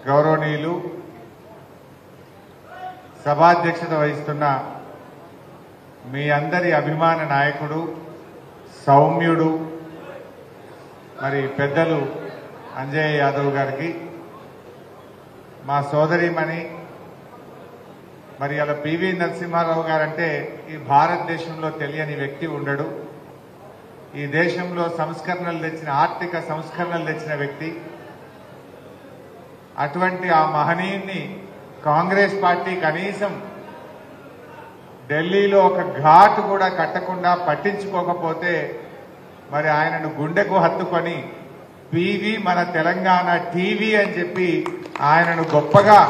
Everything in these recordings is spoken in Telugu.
గౌరవనీయులు సభాధ్యక్షత వహిస్తున్న మీ అందరి అభిమాన నాయకుడు సౌమ్యుడు మరి పెద్దలు అంజయ్య యాదవ్ గారికి, మా సోదరిమణి మరి అలా పివి నరసింహారావు గారంటే ఈ భారతదేశంలో తెలియని వ్యక్తి ఉండడు. ఈ దేశంలో సంస్కరణలు తెచ్చిన, ఆర్థిక సంస్కరణలు తెచ్చిన వ్యక్తి. అటువంటి ఆ మహనీయుని కాంగ్రెస్ పార్టీ కనీసం ఢిల్లీలో ఒక ఘాటు కూడా కట్టకుండా పట్టించుకోకపోతే మరి ఆయనను గుండెకు హత్తుకొని పివి మన తెలంగాణ టీవీ అని చెప్పి ఆయనను గొప్పగా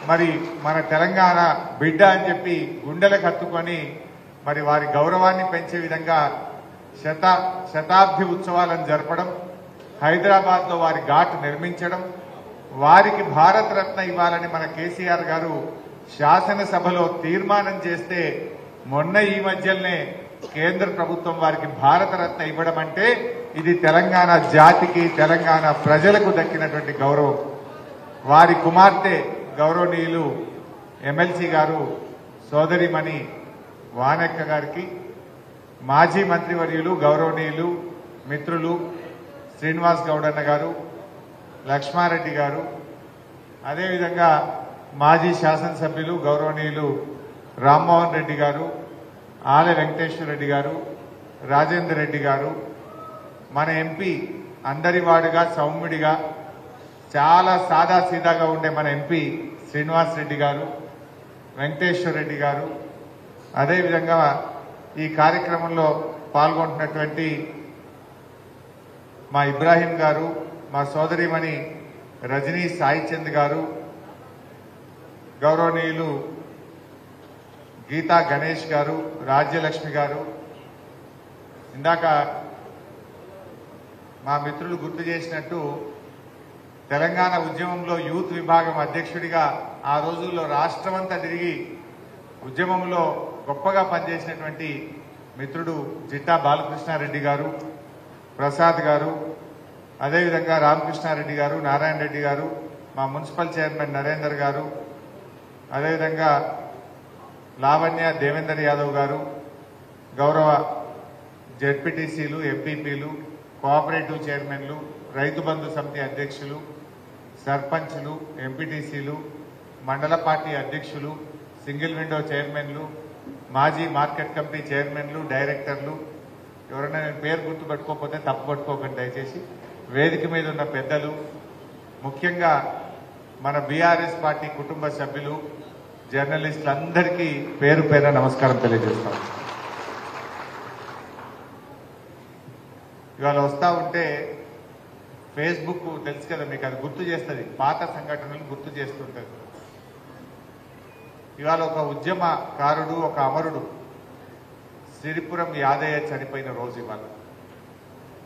మరి మన తెలంగాణ బిడ్డ అని చెప్పి గుండెలకు హత్తుకొని మరి వారి గౌరవాన్ని పెంచే విధంగా శతాబ్ది ఉత్సవాలను జరపడం, హైదరాబాద్లో వారి ఘాట్ నిర్మించడం, వారికి భారతరత్న ఇవ్వాలని మన కేసీఆర్ గారు శాసనసభలో తీర్మానం చేస్తే మొన్న ఈ మధ్యనే కేంద్ర ప్రభుత్వం వారికి భారతరత్న ఇవ్వడం అంటే ఇది తెలంగాణ జాతికి, తెలంగాణ ప్రజలకు దక్కినటువంటి గౌరవం. వారి కుమార్తె గౌరవనీయులు ఎమ్మెల్సీ గారు సోదరిమణి వానెక్క గారికి, మాజీ మంత్రివర్యులు గౌరవనీయులు మిత్రులు శ్రీనివాస్ గౌడన్న గారు, లక్ష్మారెడ్డి గారు, అదేవిధంగా మాజీ శాసనసభ్యులు గౌరవనీయులు రామ్మోహన్ రెడ్డి గారు, ఆలె వెంకటేశ్వర రెడ్డి గారు, రాజేందర్ రెడ్డి గారు, మన ఎంపీ అందరివాడుగా సౌమ్యుడిగా చాలా సాదాసీదాగా ఉండే మన ఎంపీ శ్రీనివాస్ రెడ్డి గారు, వెంకటేశ్వర రెడ్డి గారు, అదేవిధంగా ఈ కార్యక్రమంలో పాల్గొంటున్నటువంటి మా ఇబ్రాహీం గారు, మా సోదరిమణి రజనీ సాయిచంద్ గారు, గౌరవనీయులు గీతా గణేష్ గారు, రాజ్యలక్ష్మి గారు. ఇందాక మా మిత్రులు గుర్తు చేసినట్టు తెలంగాణ ఉద్యమంలో యూత్ విభాగం అధ్యక్షుడిగా ఆ రోజుల్లో రాష్ట్రమంతా తిరిగి ఉద్యమంలో గొప్పగా పనిచేసినటువంటి మిత్రుడు జిట్టా బాలకృష్ణారెడ్డి గారు, ప్రసాద్ గారు, అదేవిధంగా రామకృష్ణారెడ్డి గారు, నారాయణ రెడ్డి గారు, మా మున్సిపల్ చైర్మన్ నరేందర్ గారు, అదేవిధంగా లావణ్య దేవేందర్ యాదవ్ గారు, గౌరవ జెడ్పీటీసీలు, ఎంపీపీలు, కోఆపరేటివ్ చైర్మన్లు, రైతు బంధు సమితి అధ్యక్షులు, సర్పంచ్లు, ఎంపీటీసీలు, మండల పార్టీ అధ్యక్షులు, సింగిల్ విండో చైర్మన్లు, మాజీ మార్కెట్ కమిటీ చైర్మన్లు, డైరెక్టర్లు, ఎవరైనా నేను పేరు గుర్తుపెట్టుకోకపోతే తప్పు పట్టుకోకండి దయచేసి. వేదిక మీద ఉన్న పెద్దలు, ముఖ్యంగా మన బీఆర్ఎస్ పార్టీ కుటుంబ సభ్యులు, జర్నలిస్టులందరికీ పేరు పేరున నమస్కారం తెలియజేస్తాం. ఇవాళ వస్తా ఉంటే ఫేస్బుక్ తెలుసు కదా మీకు, అది గుర్తు చేస్తుంది, పాత సంఘటనలు గుర్తు చేస్తుంటుంది. ఇవాళ ఒక ఉద్యమకారుడు, ఒక అమరుడు సిరిపురం యాదయ్య చనిపోయిన రోజు ఇవాళ.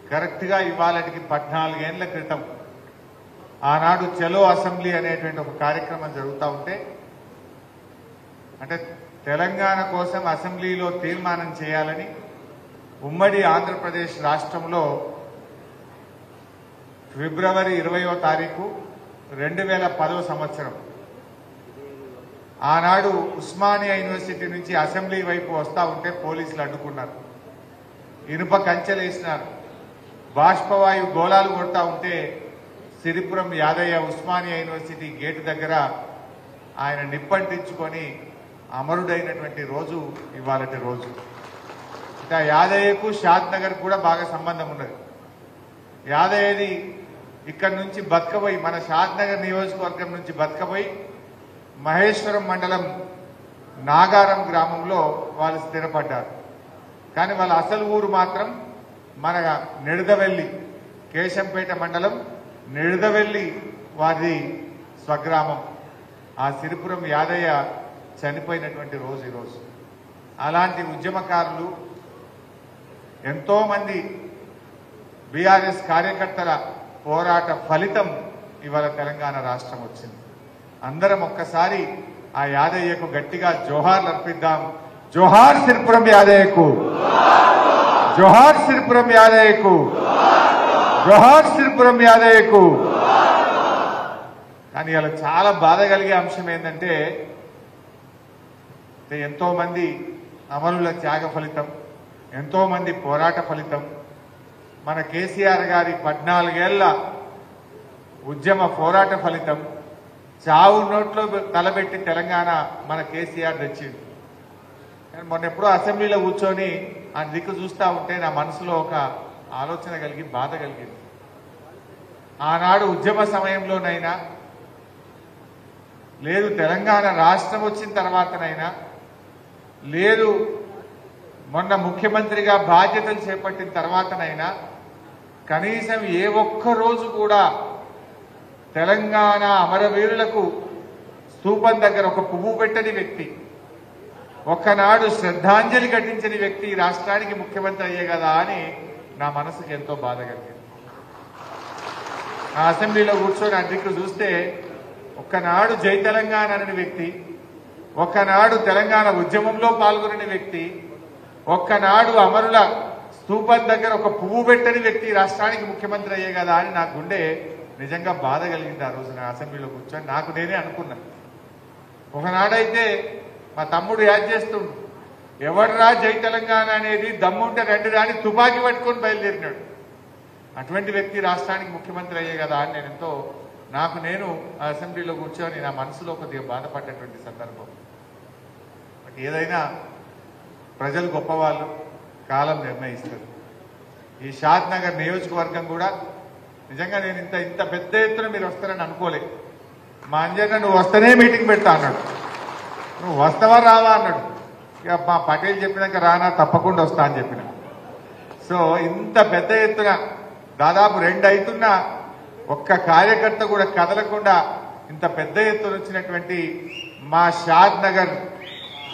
కరెక్ట్గా ఇవాళకి 14 ఏళ్ల క్రితం ఆనాడు చలో అసెంబ్లీ అనేటువంటి ఒక కార్యక్రమం జరుగుతూ ఉంటే, అంటే తెలంగాణ కోసం అసెంబ్లీలో తీర్మానం చేయాలని ఉమ్మడి ఆంధ్రప్రదేశ్ రాష్ట్రంలో ఫిబ్రవరి 20వ తారీఖు 2010వ సంవత్సరం ఆనాడు ఉస్మానియా యూనివర్సిటీ నుంచి అసెంబ్లీ వైపు వస్తూ ఉంటే పోలీసులు అడ్డుకున్నారు, ఇనుప కంచెలు వేసినారు, బాష్పవాయు గోళాలు కొడతా ఉంటే సిరిపురం యాదయ్య ఉస్మానియా యూనివర్సిటీ గేటు దగ్గర ఆయన నిప్పంటించుకొని అమరుడైనటువంటి రోజు ఇవాళటి రోజు. ఇంకా యాదయ్యకు షాద్ నగర్ కూడా బాగా సంబంధం ఉన్నది. యాదయ్యది ఇక్కడి నుంచి బతకబోయి, మన షాద్ నగర్ నియోజకవర్గం నుంచి బతకబోయి మహేశ్వరం మండలం నాగారం గ్రామంలో వాళ్ళు స్థిరపడ్డారు. కానీ వాళ్ళ అసలు ఊరు మాత్రం మన నిడదవెల్లి, కేశంపేట మండలం నిడదవెల్లి వారి స్వగ్రామం. ఆ సిరిపురం యాదయ్య చనిపోయినటువంటి రోజు ఈరోజు. అలాంటి ఉద్యమకారులు ఎంతో మంది బీఆర్ఎస్ కార్యకర్తల పోరాట ఫలితం ఇవాళ తెలంగాణ రాష్ట్రం వచ్చింది. అందరం ఒక్కసారి ఆ యాదయ్యకు గట్టిగా జోహార్లు అర్పిద్దాం. జోహార్ సిరిపురం యాదయ్యకు, జోహార్ సిరిపురం యాదయ్యకు, జోహార్ సిరిపురం యాదయ్యకు. కానీ ఇలా చాలా బాధ కలిగే అంశం ఏంటంటే ఎంతో మంది అమరుల త్యాగ ఫలితం, ఎంతో మంది పోరాట ఫలితం, మన కేసీఆర్ గారి 14 ఏళ్ల ఉద్యమ పోరాట ఫలితం, చావు నోట్లో తలబెట్టి తెలంగాణ మన కేసీఆర్ తెచ్చింది. కానీ మొన్న ఎప్పుడో అసెంబ్లీలో కూర్చొని ఆ దిక్కు చూస్తూ ఉంటే నా మనసులో ఒక ఆలోచన కలిగి బాధ కలిగింది. ఆనాడు ఉద్యమ సమయంలోనైనా లేదు, తెలంగాణ రాష్ట్రం వచ్చిన తర్వాతనైనా లేదు, మొన్న ముఖ్యమంత్రిగా బాధ్యతలు చేపట్టిన తర్వాతనైనా కనీసం ఏ ఒక్క రోజు కూడా తెలంగాణ అమరవీరులకు స్తూపం దగ్గర ఒక పువ్వు పెట్టని వ్యక్తి, ఒక్కనాడు శ్రద్ధాంజలి ఘటించని వ్యక్తి రాష్ట్రానికి ముఖ్యమంత్రి అయ్యే కదా అని నా మనసుకు ఎంతో బాధ కలిగింది. ఆ అసెంబ్లీలో కూర్చొని అధికులు చూస్తే ఒక్కనాడు జై తెలంగాణ అనే వ్యక్తి, ఒక్కనాడు తెలంగాణ ఉద్యమంలో పాల్గొనని వ్యక్తి, ఒక్కనాడు అమరుల స్తూపం దగ్గర ఒక పువ్వు పెట్టని వ్యక్తి రాష్ట్రానికి ముఖ్యమంత్రి అయ్యే కదా అని నా గుండె నిజంగా బాధ కలిగింది. ఆ రోజు నా అసెంబ్లీలో కూర్చొని నాకు నేనే అనుకున్నా, ఒకనాడైతే మా తమ్ముడు యాడ్ చేస్తుండు, ఎవడరా జై తెలంగాణ అనేది దమ్ముంటే రండి రాని తుపాకీ పట్టుకొని బయలుదేరినాడు. అటువంటి వ్యక్తి రాష్ట్రానికి ముఖ్యమంత్రి అయ్యే కదా అని నేను ఎంతో నాకు నేను ఆ అసెంబ్లీలో కూర్చొని నా మనసులో కొద్దిగా బాధపడ్డటువంటి సందర్భం. బట్ ఏదైనా ప్రజలు గొప్పవాళ్ళు, కాలం నిర్ణయిస్తారు. ఈ షాద్ నగర్ నియోజకవర్గం కూడా నిజంగా నేను ఇంత పెద్ద ఎత్తున మీరు వస్తారని అనుకోలే. మా అంజన్న నువ్వు వస్తేనే మీటింగ్ పెడతా అన్నాడు, నువ్వు వస్తావా రావా అన్నాడు. ఇక మా పటేల్ చెప్పినాక రానా తప్పకుండా వస్తా అని చెప్పిన. సో ఇంత పెద్ద ఎత్తున దాదాపు 2 అవుతున్నా ఒక్క కార్యకర్త కూడా కదలకుండా ఇంత పెద్ద ఎత్తున వచ్చినటువంటి మా షాద్ నగర్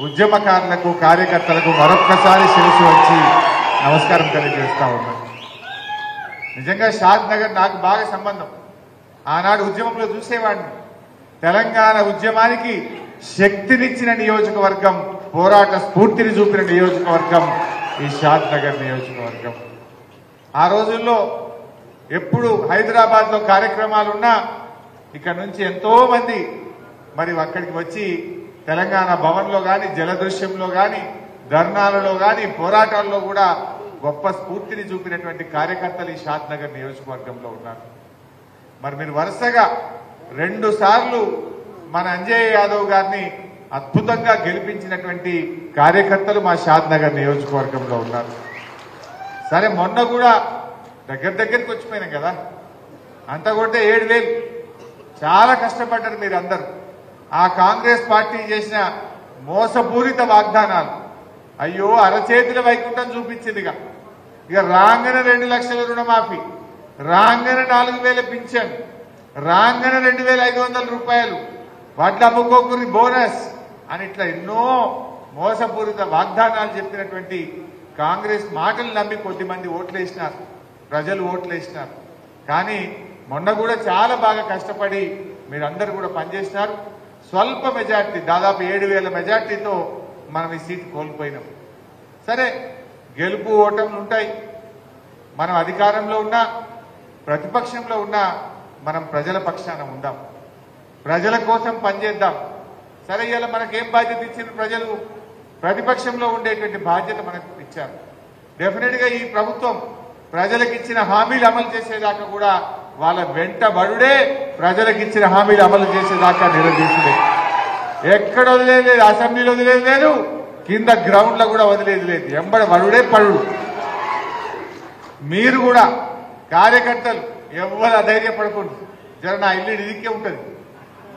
ఉద్యమకారులకు కార్యకర్తలకు మరొక్కసారి శిరస్సు వచ్చి నమస్కారం తెలియజేస్తా ఉన్నాను. నిజంగా షాద్ నగర్ నాకు బాగా సంబంధం. ఆనాడు ఉద్యమంలో చూసేవాడిని. తెలంగాణ ఉద్యమానికి శక్తినిచ్చిన నియోజకవర్గం, పోరాట స్ఫూర్తిని చూపిన నియోజకవర్గం ఈ షాద్ నగర్ నియోజకవర్గం. ఆ రోజుల్లో ఎప్పుడు హైదరాబాద్ లో కార్యక్రమాలున్నా ఇక్కడ నుంచి ఎంతో మంది మరి అక్కడికి వచ్చి తెలంగాణ భవన్ లో గాని, జలదృశ్యంలో గాని, ధర్నాలలో గాని, పోరాటాల్లో కూడా గొప్ప స్ఫూర్తిని చూపినటువంటి కార్యకర్తలు ఈ షాద్ నగర్ నియోజకవర్గంలో ఉన్నారు. మరి మీరు వరుసగా 2 సార్లు మన అంజయ్య యాదవ్ గారిని అద్భుతంగా గెలిపించినటువంటి కార్యకర్తలు మా షాద్ నగర్ నియోజకవర్గంలో ఉన్నారు. సరే మొన్న కూడా దగ్గరికి వచ్చిపోయినాం కదా, అంత కొడితే 7,000 చాలా కష్టపడ్డారు మీరు అందరూ. ఆ కాంగ్రెస్ పార్టీ చేసిన మోసపూరిత వాగ్దానాలు అయ్యో అరచేతుల వైకుంఠం చూపించిందిగా. ఇక రాంగన 2 లక్షల రుణమాఫీ, రాంగన 4,000 పింఛన్, రాంగన 2,500 రూపాయలు, వడ్ల అమ్ముకోకుని బోనస్ అని ఇట్లా ఎన్నో మోసపూరిత వాగ్దానాలు చెప్పినటువంటి కాంగ్రెస్ మాటలు నమ్మి కొద్దిమంది ఓట్లేసినారు, ప్రజలు ఓట్లేసినారు. కానీ మొన్న కూడా చాలా బాగా కష్టపడి మీరందరూ కూడా పనిచేసినారు. స్వల్ప మెజార్టీ, దాదాపు 7,000 మెజార్టీతో మనం ఈ సీట్ కోల్పోయినాం. సరే గెలుపు ఓటములు ఉంటాయి. మనం అధికారంలో ఉన్నా ప్రతిపక్షంలో ఉన్నా మనం ప్రజల పక్షాన ఉందాం, ప్రజల కోసం పనిచేద్దాం. సరే ఇలా మనకేం బాధ్యత ఇచ్చిన ప్రజలు, ప్రతిపక్షంలో ఉండేటువంటి బాధ్యత మనకు ఇచ్చారు. డెఫినెట్ గా ఈ ప్రభుత్వం ప్రజలకు ఇచ్చిన హామీలు అమలు చేసేదాకా కూడా వాళ్ళ వెంటబడుడే, ప్రజలకు ఇచ్చిన హామీలు అమలు చేసేదాకా నిలదీసుడే. ఎక్కడ వదిలేదు లేదు, అసెంబ్లీలో వదిలేదు లేదు, కింద గ్రౌండ్ లో కూడా వదిలేదు లేదు, ఎంబడ బడుడే పడుడు. మీరు కూడా కార్యకర్తలు ఎవరు అధైర్యపడకూడదు. జర నా ఇల్లు ఇదికే ఉంటుంది.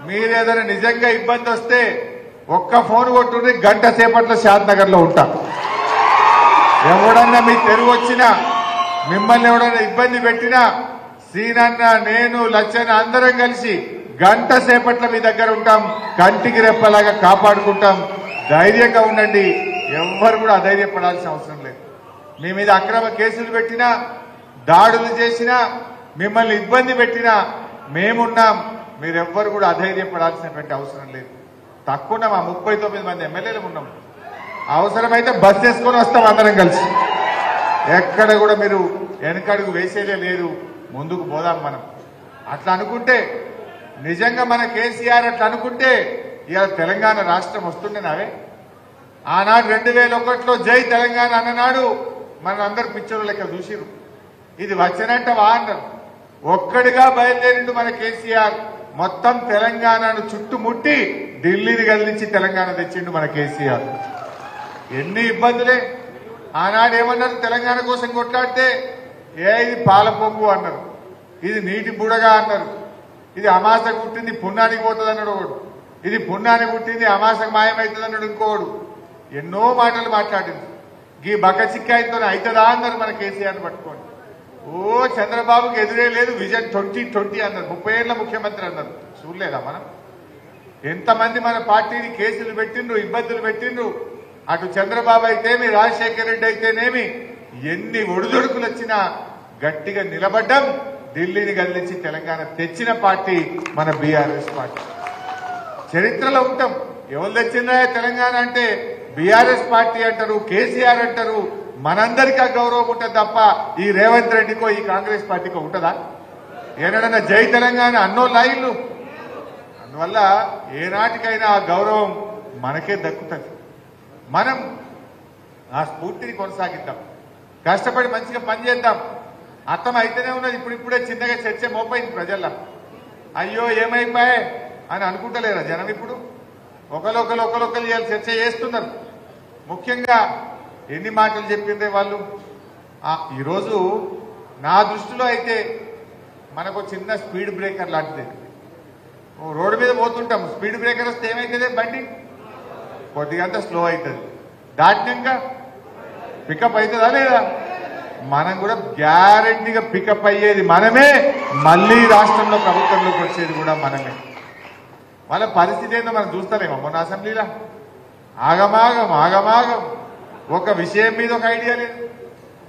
మీరేదైనా నిజంగా ఇబ్బంది వస్తే ఒక్క ఫోన్ కొట్టుండి, గంట సేపట్లో షాద్ నగర్ లో ఉంటా. ఎవడన్నా మీ తెరువు వచ్చినా, మిమ్మల్ని ఎవడన్నా ఇబ్బంది పెట్టినా సీనన్న, నేను, లచ్చన్న అందరం కలిసి గంట సేపట్ల మీ దగ్గర ఉంటాం. కంటికి రెప్పలాగా కాపాడుకుంటాం. ధైర్యంగా ఉండండి. ఎవ్వరు కూడా అధైర్యపడాల్సిన అవసరం లేదు. మీ మీద అక్రమ కేసులు పెట్టినా, దాడులు చేసినా, మిమ్మల్ని ఇబ్బంది పెట్టినా మేమున్నాం. మీరెవ్వరు కూడా అధైర్యపడాల్సినటువంటి అవసరం లేదు. తక్కువ మా 39 మంది ఎమ్మెల్యేలు ఉన్నాం. అవసరమైతే బస్ చేసుకొని వస్తాం అందరం కలిసి. ఎక్కడ కూడా మీరు వెనకడుగు వేసేదే లేదు. ముందుకు పోదాం మనం. అట్లా అనుకుంటే నిజంగా మన కేసీఆర్ అట్లా అనుకుంటే ఇవాళ తెలంగాణ రాష్ట్రం వస్తుండేనావే. ఆనాడు 2001లో జై తెలంగాణ అన్ననాడు మన అందరు పిక్చర్లు లెక్క చూసిరు. ఇది వచ్చినట్ట అన్నారు. ఒక్కడిగా బయలుదేరిండు మన కేసీఆర్. మొత్తం తెలంగాణను చుట్టుముట్టి ఢిల్లీని కదిలించి తెలంగాణ తెచ్చిండు మన కేసీఆర్. ఎన్ని ఇబ్బందులే. ఆనాడు ఏమన్నారు, తెలంగాణ కోసం కొట్లాడితే ఇది పాల పొంగు అన్నారు, ఇది నీటి బుడగా అన్నారు, ఇది అమాసకు పుట్టింది పుణ్యానికి పోతుంది అన్నాడు ఒకడు, ఇది పుణ్యానికి పుట్టింది అమాసకు మాయమవుతుంది అన్నాడు ఇంకోడు. ఎన్నో మాటలు మాట్లాడింది. ఈ బక్క చిక్కాయితో అవుతుందా అన్నారు మన కేసీఆర్ని పట్టుకోండి. ఓ చంద్రబాబుకి ఎదురే లేదు, విజన్ 2020 అన్నారు, 30 ఏళ్ల ముఖ్యమంత్రి అన్నారు. చూడలేదా మనం? ఎంతమంది మన పార్టీని కేసులు పెట్టిండ్రు, ఇబ్బందులు పెట్టిండ్రు. అటు చంద్రబాబు అయితేమి, రాజశేఖర రెడ్డి అయితేనేమి, ఎన్ని ఒడిదొడుకులు వచ్చినా గట్టిగా నిలబడ్డం. ఢిల్లీని కదిలించి తెలంగాణ తెచ్చిన పార్టీ మన బీఆర్ఎస్ పార్టీ. చరిత్రలో ఉంటాం. ఎవరు తెచ్చిందా తెలంగాణ అంటే బీఆర్ఎస్ పార్టీ అంటారు, కేసీఆర్ అంటారు. మనందరికీ ఆ గౌరవం ఉంటుంది తప్ప ఈ రేవంత్ రెడ్డికో ఈ కాంగ్రెస్ పార్టీకో ఉంటుందా? ఏనాడన్నా జై తెలంగాణ అన్నో లైన్లు. అందువల్ల ఏనాటికైనా ఆ గౌరవం మనకే దక్కుతుంది. మనం ఆ స్ఫూర్తిని కొనసాగిద్దాం, కష్టపడి మంచిగా పనిచేద్దాం. అర్థం అయితేనే ఉన్నది. ఇప్పుడిప్పుడే చిన్నగా చర్చ మోపైంది ప్రజల్లో. అయ్యో ఏమైపోయాయి అని అనుకుంటలేరా జనం? ఇప్పుడు ఒకరొకరు చర్చ చేస్తున్నారు. ముఖ్యంగా ఎన్ని మాటలు చెప్పిందే వాళ్ళు. ఈరోజు నా దృష్టిలో అయితే మనకు చిన్న స్పీడ్ బ్రేకర్ లాంటిది. రోడ్డు మీద పోతుంటాం, స్పీడ్ బ్రేకర్ వస్తే ఏమైతుంది, బండి కొద్దిగంతా స్లో అవుతుంది, దాటినాక పికప్ అవుతుందా లేదా? మనం కూడా గ్యారెంటీగా పికప్ అయ్యేది మనమే, మళ్ళీ రాష్ట్రంలో ప్రభుత్వంలోకి వచ్చేది కూడా మనమే. వాళ్ళ పరిస్థితి ఏందో మనం చూస్తారేమో. మొన్న అసెంబ్లీలో ఆగమాగం ఒక విషయం మీద ఒక ఐడియా లేదు.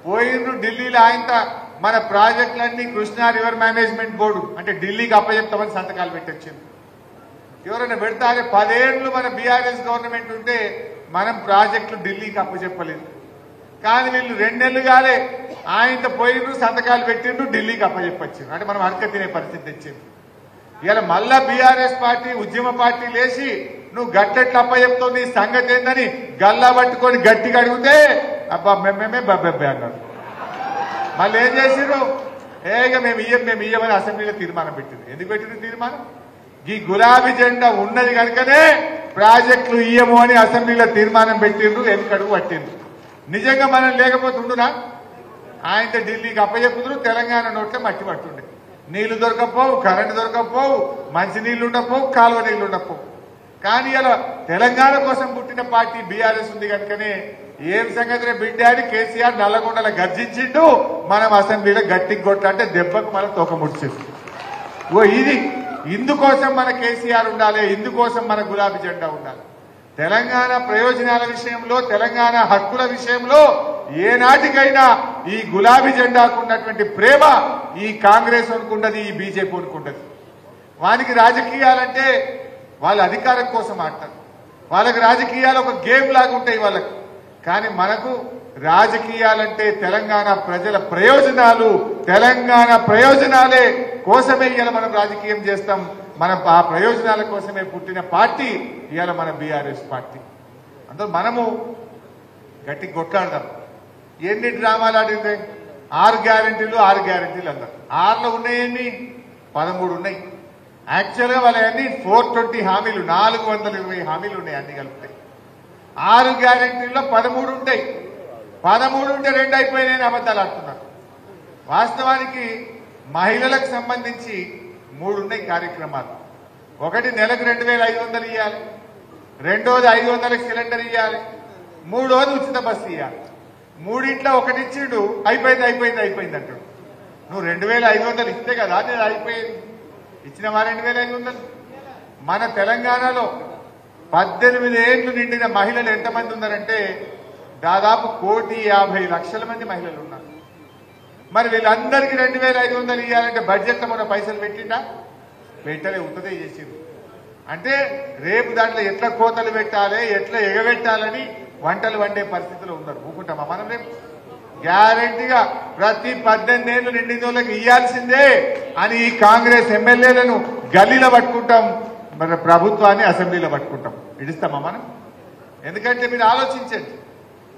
పోయిండ్రు ఢిల్లీలో ఆయనతో మన ప్రాజెక్టులన్నీ కృష్ణా రివర్ మేనేజ్మెంట్ బోర్డు అంటే ఢిల్లీకి అప్పచెప్తామని సంతకాలు పెట్టొచ్చింది. ఎవరైనా పెడతారే 10 ఏళ్లు మన బీఆర్ఎస్ గవర్నమెంట్ ఉంటే మనం ప్రాజెక్టులు ఢిల్లీకి అప్పచెప్పలేదు. కానీ వీళ్ళు 2 నెలలు కాలే ఆయనతో పోయిండ్రు, సంతకాలు పెట్టిండ్రు, ఢిల్లీకి అప్పచెప్పొచ్చిండ్రు. అంటే మనం అడక తినే పరిస్థితి తెచ్చింది. ఇలా మళ్ళా బీఆర్ఎస్ పార్టీ ఉద్యమ పార్టీ లేచి నువ్వు గట్టెట్లు అప్పచెప్తావు, నీ సంగతి ఏందని గల్లా పట్టుకొని గట్టిగా అడిగితే అబ్బా మేమే బబ్బెబ్బే అన్నారు. మళ్ళీ ఏం చేసిర్రు, ఇక మేము ఇయ్యమని అసెంబ్లీలో తీర్మానం పెట్టింది. ఎందుకు పెట్టింది తీర్మానం? ఈ గులాబీ జెండా ఉన్నది కనుకనే ప్రాజెక్టులు ఇయ్యము అని అసెంబ్లీలో తీర్మానం పెట్టిండ్రు, వెనుకడుగు పట్టిండ్రు. నిజంగా మనం లేకపోతే ఉండునా? ఆయనతో ఢిల్లీకి అప్పచెప్పుదురు, తెలంగాణ నోట్లే మట్టి పట్టుండే. నీళ్లు దొరకపోవు, కరెంటు దొరకపోవు, మంచి నీళ్లు ఉండకపోవు, కాలువ నీళ్లు ఉండకపోవు. కానీ ఇలా తెలంగాణ కోసం పుట్టిన పార్టీ బీఆర్ఎస్ ఉంది కనుకనే ఏం సంగతి బిడ్డ అని కేసీఆర్ నల్లగొండల గర్జించిండు. మనం అసెంబ్లీలో గట్టికి కొట్లాంటే దెబ్బకు మనం తోక ముడిచింది. ఇది ఇందుకోసం మన కేసీఆర్ ఉండాలి, ఇందుకోసం మన గులాబీ జెండా ఉండాలి. తెలంగాణ ప్రయోజనాల విషయంలో, తెలంగాణ హక్కుల విషయంలో ఏనాటికైనా ఈ గులాబీ జెండాకు ఉన్నటువంటి ప్రేమ ఈ కాంగ్రెస్ అనుకుంటది, ఈ బీజేపీ అనుకుంటది. వానికి రాజకీయాలంటే వాళ్ళ అధికారం కోసం ఆడతారు. వాళ్ళకి రాజకీయాలు ఒక గేమ్ లాగా ఉంటాయి వాళ్ళకి. కానీ మనకు రాజకీయాలంటే తెలంగాణ ప్రజల ప్రయోజనాలు, తెలంగాణ ప్రయోజనాలే కోసమే ఇవాళ మనం రాజకీయం చేస్తాం. మనం ఆ ప్రయోజనాల కోసమే పుట్టిన పార్టీ ఇవాళ మన బీఆర్ఎస్ పార్టీ. అందులో మనము గట్టి కొట్లాడదాం. ఎన్ని డ్రామాలు ఆడింది? 6 గ్యారెంటీలు అన్నారు. 6లో ఉన్నాయన్ని 13 ఉన్నాయి. యాక్చువల్గా వాళ్ళన్నీ 420 హామీలు, 420 హామీలు ఉన్నాయి అన్ని కలిపితే. 6 గ్యారెంటీల్లో 13 ఉంటాయి. 13 ఉంటే 2 అయిపోయినాయని అబద్ధాలు ఆడుతున్నారు. వాస్తవానికి మహిళలకు సంబంధించి 3 ఉన్నాయి కార్యక్రమాలు. ఒకటి నెలకు 2500 ఇవ్వాలి, రెండోది 500కి సిలిండర్ ఇవ్వాలి, మూడోది ఉచిత బస్సు ఇవ్వాలి. మూడింట్లో ఒకటి ఇచ్చిండు, అయిపోయింది అంటాడు. నువ్వు 2500 ఇస్తే కదా నేను అయిపోయింది. ఇచ్చినవా 2500? మన తెలంగాణలో 18 ఏళ్లు నిండిన మహిళలు ఎంతమంది ఉన్నారంటే దాదాపు 1,50,00,000 మంది మహిళలు ఉన్నారు. మరి వీళ్ళందరికీ 2500 ఇవ్వాలంటే బడ్జెట్లో మన పైసలు పెట్టిండా? పెట్టలే, ఉత్తదే చేసింది. అంటే రేపు దాంట్లో ఎట్లా కోతలు పెట్టాలి, ఎట్లా ఎగబెట్టాలని వంటలు వండే పరిస్థితిలో ఉన్నారు. ఊకుంటామా మనం? రేపు గ్యారెంటీగా ప్రతి 18 ఏళ్లు నిండిన వాళ్ళకి ఇవ్వాల్సిందే అని ఈ కాంగ్రెస్ ఎమ్మెల్యేలను గల్లీలో పట్టుకుంటాం, మన ప్రభుత్వాన్ని అసెంబ్లీలో పట్టుకుంటాం. ఇడిస్తామా మనం? ఎందుకంటే మీరు ఆలోచించండి,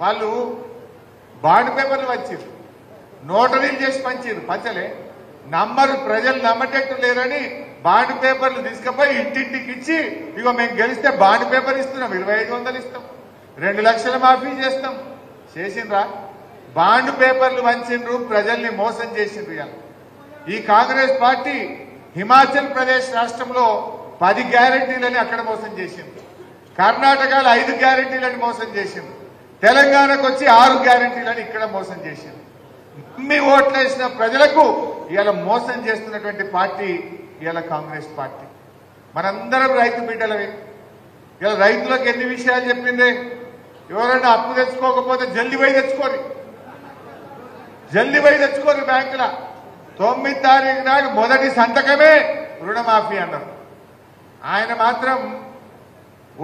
వాళ్ళు బాండ్ పేపర్లు పంచారు, నోటరీలు చేసి పంచలే, నమ్మరు, ప్రజలు నమ్మటట్టు లేరని బాండ్ పేపర్లు తీసుకుపోయి ఇంటింటికి ఇచ్చి, ఇగో మేము గెలిస్తే బాండ్ పేపర్ ఇస్తున్నాం, 2500 ఇస్తాం, 2 లక్షల మాఫీ చేస్తాం. చేసిండ్రా? బాండ్ పేపర్లు వంచిండ్రు, ప్రజల్ని మోసం చేసిండ్రు. ఈ కాంగ్రెస్ పార్టీ హిమాచల్ ప్రదేశ్ రాష్ట్రంలో 10 గ్యారెంటీలని అక్కడ మోసం చేసింది, కర్ణాటకలో 5 గ్యారెంటీలని మోసం చేసింది, తెలంగాణకు వచ్చి 6 గ్యారెంటీలని ఇక్కడ మోసం చేసింది. మీ ఓట్లేసిన ప్రజలకు ఇలా మోసం చేస్తున్నటువంటి పార్టీ ఇలా కాంగ్రెస్ పార్టీ. మనందరం రైతు బిడ్డలమే. ఇలా రైతులకు ఎన్ని విషయాలు చెప్పిందే. ఎవరైనా అప్పు తెచ్చుకోకపోతే జల్దీ పోయి తెచ్చుకోరు బ్యాంకుల. 9వ తారీఖు నాడు మొదటి సంతకమే రుణమాఫీ అన్నారు. ఆయన మాత్రం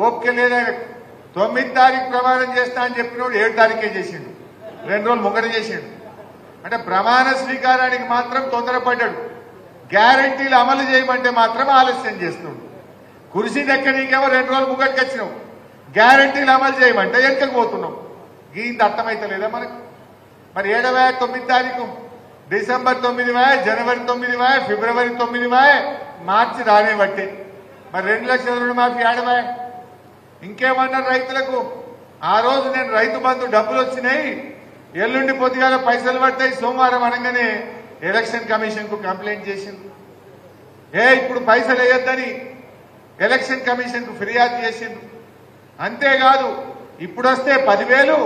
ఓపిక లేదా. 9వ తారీఖు ప్రమాణం చేస్తా అని చెప్పినప్పుడు 7వ తారీఖే చేసిండు, 2 రోజులు ముంగట చేసిండు. అంటే ప్రమాణ స్వీకారానికి మాత్రం తొందరపడ్డాడు, గ్యారెంటీలు అమలు చేయమంటే మాత్రం ఆలస్యం చేస్తున్నాడు. కుర్చీ దక్కనీకేమో 2 రోజులు ముంగటికి వచ్చినావు, గ్యారెంటీలు అమలు చేయమంటే వెనకకు పోతున్నావు. ఇంత అర్థమైతలేదా మనకు? మరి 7వ 9వ తారీఖు, డిసెంబర్ 9, జనవరి 9, ఫిబ్రవరి 9, మార్చి రానే బట్టి మరి 2 లక్షల రుణమాఫీ ఆడవా? ఇంకేమన్నారు రైతులకు? ఆ రోజు నేను రైతు బంధు డబ్బులు వచ్చినాయి, ఎల్లుండి పొద్దుగాల పైసలు పడతాయి, సోమవారం అనగానే ఎలక్షన్ కమిషన్ కు కంప్లైంట్ చేసింది. ఇప్పుడు పైసలు వేయొద్దని ఎలక్షన్ కమిషన్ కు ఫిర్యాదు చేసింది. అంతేకాదు, ఇప్పుడు వస్తే 10,000,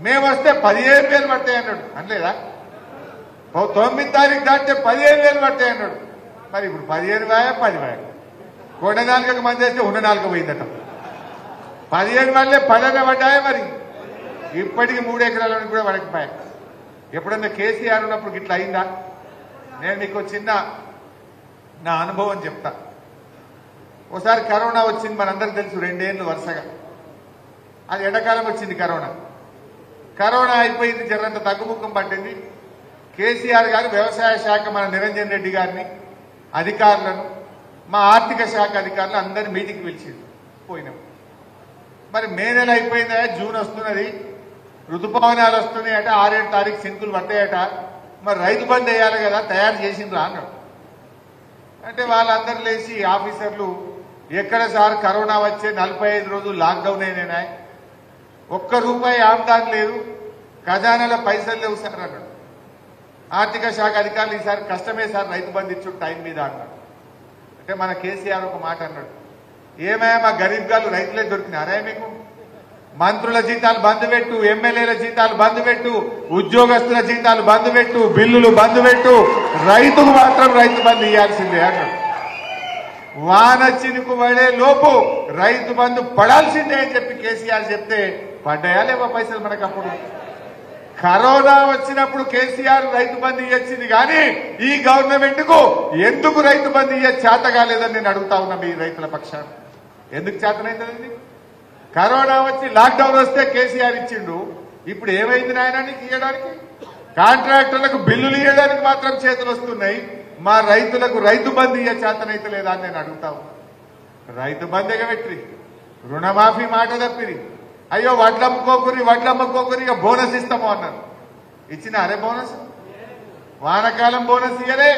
మేము వస్తే 15,000 పడతాయి అన్నాడు. అనలేదా? 9వ తారీఖు దాటితే 15,000 పడతాయి అన్నాడు. మరి ఇప్పుడు 15,000, 10,000 కొండ 4 మంది వేస్తే ఉన్న 4 పోయిందట. 15 వల్లే 10 పడ్డాయా? మరి ఇప్పటికి 3 ఎకరాలను కూడా పడకపోయా. ఎప్పుడన్నా కేసీఆర్ ఉన్నప్పుడు ఇట్లా అయిందా? నేను మీకు చిన్న నా అనుభవం చెప్తా. ఒకసారి కరోనా వచ్చింది, మనందరికి తెలుసు, 2 ఏళ్ళు వరుసగా. అది ఎండాకాలం వచ్చింది కరోనా. కరోనా అయిపోయింది, జరంత తగ్గుముఖం పట్టింది. కేసీఆర్ గారు వ్యవసాయ శాఖ మన నిరంజన్ రెడ్డి గారిని, అధికారులను, మా ఆర్థిక శాఖ అధికారులు అందరినీ మీటింగ్కి పిలిచింది. పోయినాం. మరి మే నెల అయిపోయిందా, జూన్ వస్తున్నది, ఋతుపవనాలు వస్తున్నాయట, 6-7 తారీఖు సింకులు పట్టాయట, మరి రైతు బంద్ వేయాలి కదా, తయారు చేసిండ్రా అన్నాడు. అంటే వాళ్ళందరూ లేచి ఆఫీసర్లు, ఎక్కడ సార్ కరోనా వచ్చే 45 రోజులు లాక్డౌన్ అయినా, ₹1 ఆమ్దాన్ లేదు, ఖజానాలో పైసలు లేవు సార్ అన్నాడు. ఆర్థిక శాఖ అధికారులు, ఈసారి కష్టమే సార్ రైతు బంద్ ఇచ్చు టైం మీద అన్నాడు. అంటే మన కేసీఆర్ ఒక మాట అన్నాడు, ఏమయ్యా మా గరీబ్ గారు రైతులే దొరికినారా మీకు? మంత్రుల జీతాలు బంద్ పెట్టు, ఎమ్మెల్యేల జీతాలు బంద్ పెట్టు, ఉద్యోగస్తుల జీతాలు బంద్ పెట్టు, బిల్లులు బంద్ పెట్టు, రైతుకు మాత్రం రైతు బంద్ ఇవ్వాల్సిందే అన్నాడు. వాన చినుకు పడే లోపు రైతు బంధు పడాల్సిందే అని చెప్పి కేసీఆర్ చెప్తే పడ్డాయా లేవా పైసలు మనకు? అప్పుడు కరోనా వచ్చినప్పుడు కేసీఆర్ రైతు బంధు ఇచ్చింది, కానీ ఈ గవర్నమెంట్ కు ఎందుకు రైతు బంధు చేత కాలేదని నేను అడుగుతా ఉన్నా మీ రైతుల పక్షాన. ఎందుకు చేతనైందండి? కరోనా వచ్చి లాక్డౌన్ వస్తే కేసీఆర్ ఇచ్చిండు, ఇప్పుడు ఏమైంది నాయన నీకు ఇవ్వడానికి? కాంట్రాక్టర్లకు బిల్లులు ఇవ్వడానికి మాత్రం చేతులు వస్తున్నాయి, మా రైతులకు రైతు బంధు చేతనైతే లేదా అని నేను అడుగుతా ఉన్నా. రైతు బంధు ఎగబెట్టి రుణమాఫీ మాట తప్పిరి. అయ్యో వడ్లమ్మకోకురి ఇక బోనస్ ఇస్తాము అన్నారు. ఇచ్చిన అరే బోనస్? వానకాలం బోనస్ ఇయ్యలే,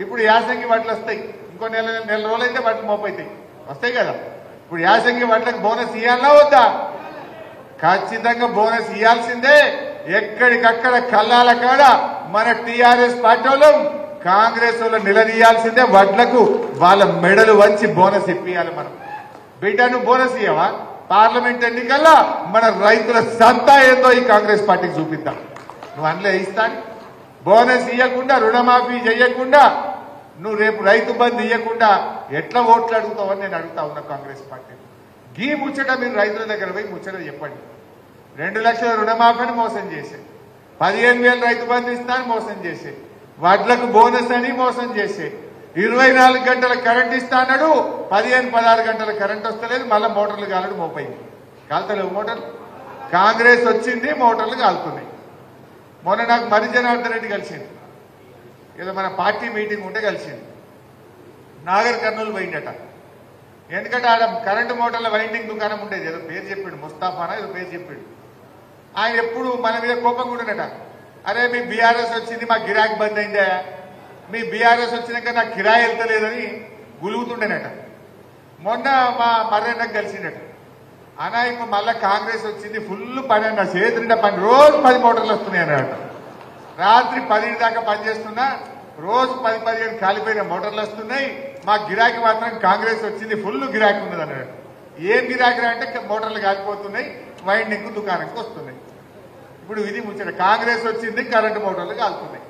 ఇప్పుడు యాసంగి వడ్లు వస్తాయి, ఇంకో నెల రోజులైతే వడ్లు మోపైతాయి, వస్తాయి కదా. ఇప్పుడు యాసంగి వడ్లకు బోనస్ ఇవ్వాలన్నా వద్దా? ఖచ్చితంగా బోనస్ ఇవ్వాల్సిందే. ఎక్కడికక్కడ కల్లాల కాడ మన టీఆర్ఎస్ పార్టీ వాళ్ళు కాంగ్రెస్ వాళ్ళు నిలదీయాల్సిందే. వడ్లకు వాళ్ళ మెడలు వంచి బోనస్ ఇప్పియాలి. మనం బిడ్డను బోనస్ ఇవ్వవా? పార్లమెంట్ ఎన్నికల్లో మన రైతుల సత్తా ఏందో ఈ కాంగ్రెస్ పార్టీకి చూపిద్దాం. నువ్వు అందులో ఇస్తాను బోనస్ ఇవ్వకుండా, రుణమాఫీ చేయకుండా, నువ్వు రేపు రైతు బంధు ఇవ్వకుండా ఎట్లా ఓట్లు అడుగుతావని నేను అడుగుతా ఉన్నా కాంగ్రెస్ పార్టీ. గీ ముచ్చట మీరు రైతుల దగ్గర పోయి ముచ్చట చెప్పండి. 2 లక్షల రుణమాఫీని మోసం చేసే, 15,000 రైతు బంధు ఇస్తానని మోసం చేసే, వడ్లకు బోనస్ అని మోసం చేసే, 24 గంటల కరెంట్ ఇస్తా అన్నాడు, 15-16 గంటల కరెంట్ వస్తలేదు, మళ్ళీ మోటార్లు కాలడు మోపైంది. కాలుతలేవు మోటార్లు. కాంగ్రెస్ వచ్చింది, మోటార్లు కాలుతున్నాయి. మొన్న నాకు మరి జనార్దన్ రెడ్డి కలిసింది, ఏదో మన పార్టీ మీటింగ్ ఉంటే కలిసింది. నాగర్ కర్నూలు పోయిండట. ఎందుకంటే ఆడ కరెంటు మోటార్ల వైండింగ్ దుకాణం ఉండేది, ఏదో పేరు చెప్పాడు, ముస్తాఫానా ఏదో పేరు చెప్పాడు. ఆయన ఎప్పుడు మన మీద కోపంగా ఉండడట. అరే మీ బీఆర్ఎస్ వచ్చింది, మా గిరాకీ బంద్ అయిందా, మీ బీఆర్ఎస్ వచ్చినాక నాకు కిరాయి వెళ్తలేదని గులుగుతుండేనట. మొన్న మా మర్రెన్నకు కలిసిండట. అనా ఇప్పుడు మళ్ళా కాంగ్రెస్ వచ్చింది, ఫుల్ పని అన్న, చేతిండా పని, రోజు 10 మోటార్లు వస్తున్నాయి అన్నట. రాత్రి 10 దాకా పనిచేస్తున్నా, రోజు 10-15 కాలిపోయిన మోటార్లు వస్తున్నాయి, మా గిరాకీ మాత్రం కాంగ్రెస్ వచ్చింది, ఫుల్ గిరాకీ ఉన్నది అన్నాడు. ఏం గిరాకీ అంటే మోటార్లు కాలిపోతున్నాయి, వైండింగ్ దుకాణంకి వస్తున్నాయి. ఇప్పుడు ఇది ముచ్చట, కాంగ్రెస్ వచ్చింది, కరెంటు మోటార్లు కాలుతున్నాయి.